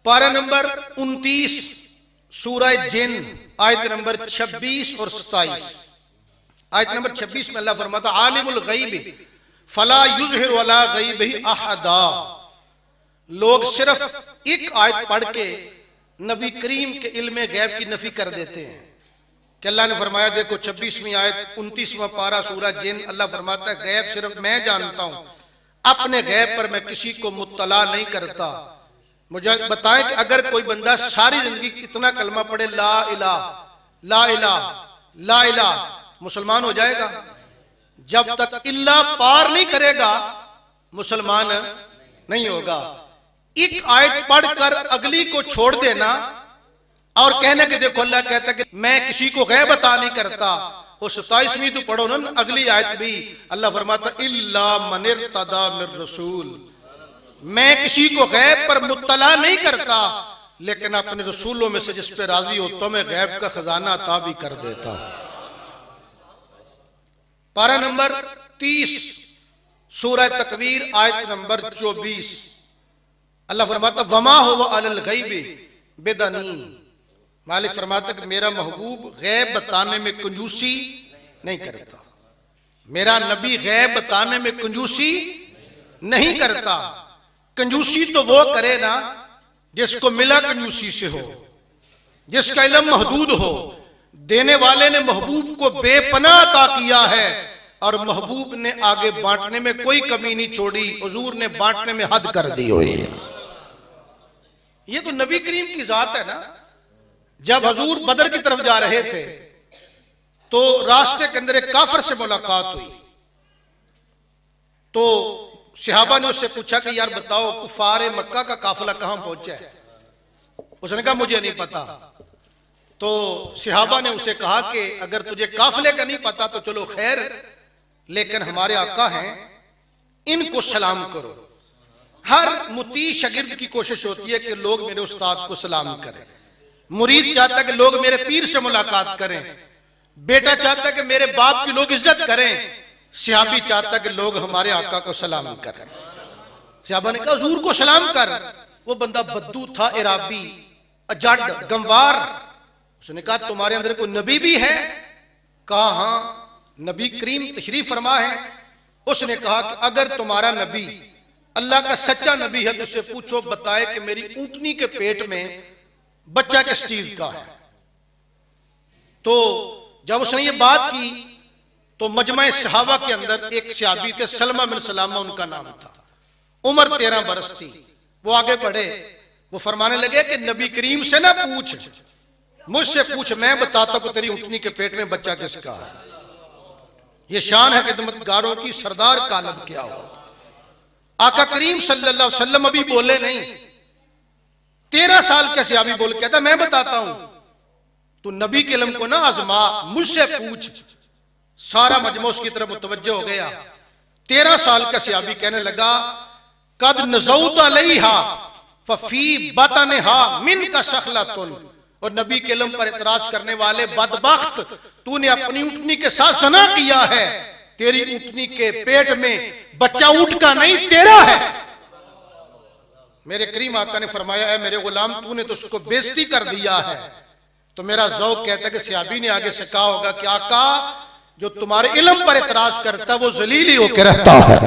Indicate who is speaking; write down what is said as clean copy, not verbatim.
Speaker 1: पारा नंबर 29 सूरह जिन आयत नंबर 26 और 27। आयत नंबर 26 में अल्लाह फरमाता आलिमुल गैब फला युज़हिरु अला गैबिही अहदा। लोग सिर्फ एक आयत पढ़ के नबी करीम के इल्म गैब की नफी कर देते हैं कि अल्लाह ने फरमाया, देखो 26वीं आयत 29वां पारा सूरह जिन, अल्लाह फरमाता है गैब सिर्फ मैं जानता हूं, अपने गैब पर मैं किसी को मुत्तला नहीं करता। मुझे बताएं कि अगर कोई बंदा सारी जिंदगी इतना कलमा पढ़े ला इलाहा ला इलाहा ला इलाहा, मुसलमान हो जाएगा? जब तक इल्ला पार नहीं करेगा मुसलमान नहीं होगा। एक आयत पढ़कर अगली को छोड़ देना और कहने के देखो अल्लाह कहता है कि मैं किसी को गैब बता नहीं करता। वो 27वीं तो पढ़ो ना अगली आयत भी, अल्लाह फरमाता इल्ला मन इर्तदा मिर रसूल, मैं किसी को गैब पर मुत्तला नहीं करता, लेकिन अपने रसूलों में से जिस पे राजी हो तो मैं गैब का खजाना अता भी कर देता। पारा नंबर 30 सूरह तकवीर आयत नंबर 24, अल्लाह फरमाता वमा हुवा अलल गैबि बिदनीन। मालिक फरमाता कि मेरा महबूब गैब बताने में कंजूसी नहीं करता, मेरा नबी गैब बताने में कंजूसी नहीं करता। कंजूसी तो वो करे ना जिसको मिला कंजूसी से हो, जिसका इल्म महदूद हो। देने वाले ने महबूब को बेपनाह अता किया है और महबूब ने आगे बांटने में कोई कमी नहीं छोड़ी, हुजूर ने बांटने में हद कर दी हुई है। ये तो नबी करीम की जात है ना। जब हुजूर बदर की तरफ जा रहे थे तो रास्ते के अंदर एक काफिर से मुलाकात हुई, तो सहाबा ने उससे पूछा कि यार बताओ कुफारे मक्का का काफिला कहां पहुंचा है? उसने कहा मुझे नहीं पता। तो सहाबा ने उसे कहा कि अगर तुझे काफिले का नहीं पता तो चलो खैर, लेकिन हमारे आका हैं, इनको सलाम करो। हर मुती शागिर्द की कोशिश होती है कि लोग मेरे उस्ताद को सलाम करें, मुरीद चाहता है कि लोग मेरे पीर से मुलाकात करें, बेटा चाहता है कि मेरे बाप की लोग इज्जत करें, सहाबी चाहता है कि लोग हमारे आका को सलाम करें। सहाबा ने कहा हुजूर को सलाम कर। वो बंदा बद्दू था, इराबी, अजड, गंवार। उसने कहा तुम्हारे अंदर कोई नबी भी है? कहा हाँ, नबी करीम तशरीफ फरमा है। उसने कहा कि अगर तुम्हारा नबी अल्लाह का सच्चा नबी है तो उससे पूछो बताए कि मेरी ऊंटनी के पेट में बच्चा किस चीज का है। तो जब उसने ये बात की तो मजमा सहाबा के अंदर एक सहाबी थे, सलमा बिन सलामा उनका नाम था, उम्र 13 बरस थी। वो आगे बढ़े, वो फरमाने लगे कि नबी करीम से ना पूछ, मुझसे पूछ, मैं बताता हूं तेरी ऊंटनी के पेट में बच्चा किसका है। ये शान है खिदमतगारों की, सरदार का लब क्या हो। आका करीम सल्लल्लाहु अलैहि वसल्लम अभी बोले नहीं, 13 साल के सहाबी बोल कहता मैं बताता हूं, तू नबी के इल्म को ना आजमा, मुझसे पूछ। सारा मजमा उसकी तरफ मुतवज्जो हो गया। 13 साल का सहाबी कहने लगा कद नज़ौत अलैहा फफी बतनहा मिन का शखलतुन, और नबी के इल्म पर इतराज करने वाले बदबख्त, तूने अपनी ऊंटनी के साथ सना किया है, तेरी ऊंटनी के पेट में बच्चा ऊंट का नहीं तेरा है। मेरे करीम आका ने फरमाया है मेरे गुलाम तूने तो उसको बेइज्जती कर दिया है। तो मेरा ज़ौक़ कहता है कि सहाबी ने आगे से कहा होगा कि आका जो तुम्हारे इल्म पर इतराज करता है वो जलील ही होकर रहता है।